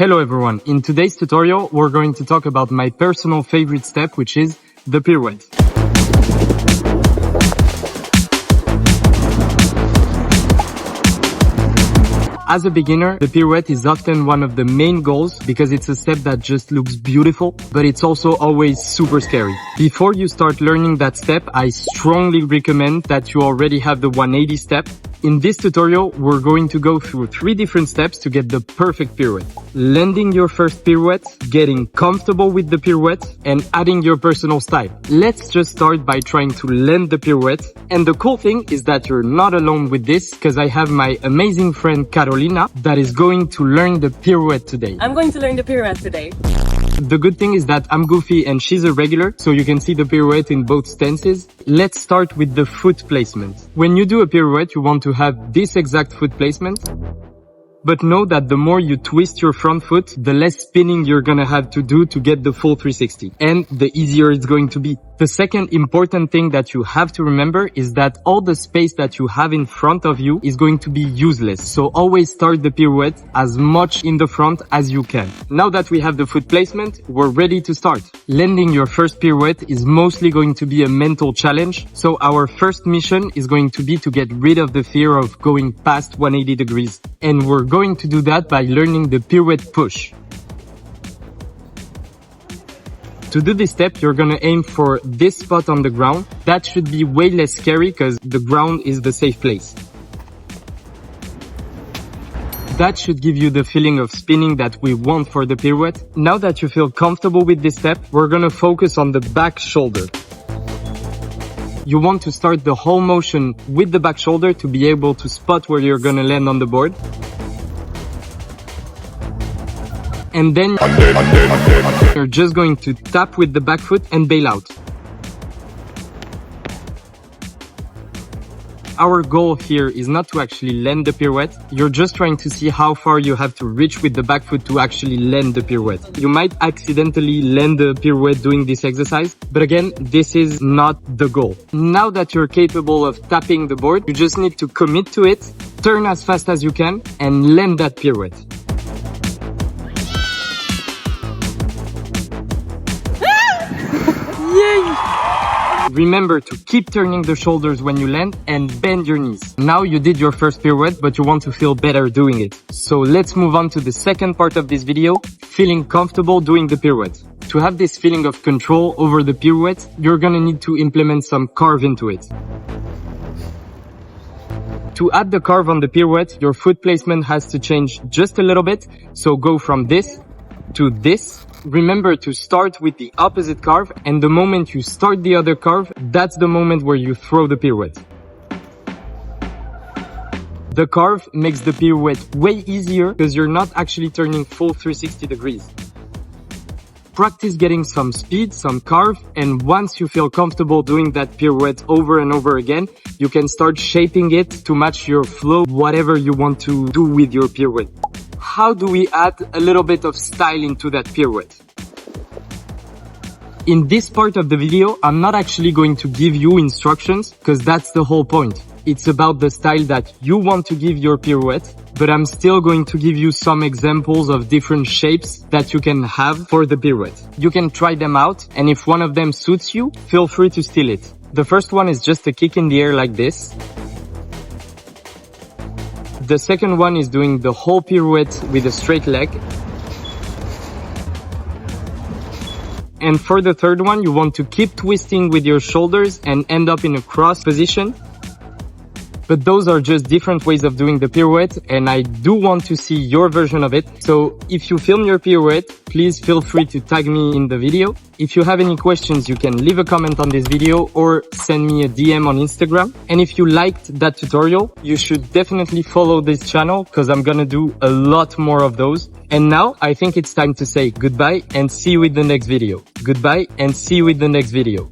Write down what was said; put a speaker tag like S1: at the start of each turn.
S1: Hello everyone, in today's tutorial we're going to talk about my personal favorite step, which is the pirouette. As a beginner, the pirouette is often one of the main goals because it's a step that just looks beautiful, but it's also always super scary. Before you start learning that step, I strongly recommend that you already have the 180 step. In this tutorial, we're going to go through 3 different steps to get the perfect pirouette. Landing your first pirouette, getting comfortable with the pirouette, and adding your personal style. Let's just start by trying to land the pirouette. And the cool thing is that you're not alone with this, because I have my amazing friend Carolina that is going to learn the pirouette today.
S2: I'm going to learn the pirouette today.
S1: The good thing is that I'm goofy and she's a regular, so you can see the pirouette in both stances. Let's start with the foot placement. When you do a pirouette, you want to have this exact foot placement. But know that the more you twist your front foot, the less spinning you're gonna have to do to get the full 360. And the easier it's going to be. The second important thing that you have to remember is that all the space that you have in front of you is going to be useless. So always start the pirouette as much in the front as you can. Now that we have the foot placement, we're ready to start. Landing your first pirouette is mostly going to be a mental challenge. So our first mission is going to be to get rid of the fear of going past 180 degrees. And we're going to do that by learning the pirouette push. To do this step, you're gonna aim for this spot on the ground. That should be way less scary because the ground is the safe place. That should give you the feeling of spinning that we want for the pirouette. Now that you feel comfortable with this step, we're gonna focus on the back shoulder. You want to start the whole motion with the back shoulder to be able to spot where you're gonna land on the board. And then you're just going to tap with the back foot and bail out. Our goal here is not to actually land the pirouette. You're just trying to see how far you have to reach with the back foot to actually land the pirouette. You might accidentally land the pirouette doing this exercise, but again, this is not the goal. Now that you're capable of tapping the board, you just need to commit to it, turn as fast as you can, and land that pirouette.
S2: Yay!
S1: Remember to keep turning the shoulders when you land and bend your knees. Now you did your first pirouette, but you want to feel better doing it. So let's move on to the second part of this video, feeling comfortable doing the pirouette. To have this feeling of control over the pirouette, you're gonna need to implement some carve into it. To add the carve on the pirouette, your foot placement has to change just a little bit. So go from this to this. Remember to start with the opposite carve, and the moment you start the other carve, that's the moment where you throw the pirouette. The carve makes the pirouette way easier because you're not actually turning full 360 degrees. Practice getting some speed, some carve, and once you feel comfortable doing that pirouette over and over again, you can start shaping it to match your flow, whatever you want to do with your pirouette. How do we add a little bit of style into that pirouette? In this part of the video, I'm not actually going to give you instructions because that's the whole point. It's about the style that you want to give your pirouette, but I'm still going to give you some examples of different shapes that you can have for the pirouette. You can try them out, and if one of them suits you, feel free to steal it. The first one is just a kick in the air like this. The second one is doing the whole pirouette with a straight leg. And for the third one, you want to keep twisting with your shoulders and end up in a cross position. But those are just different ways of doing the pirouette, and I do want to see your version of it. So if you film your pirouette, please feel free to tag me in the video. If you have any questions, you can leave a comment on this video or send me a DM on Instagram. And if you liked that tutorial, you should definitely follow this channel because I'm gonna do a lot more of those. And now I think it's time to say goodbye and see you with the next video. Goodbye and see you with the next video.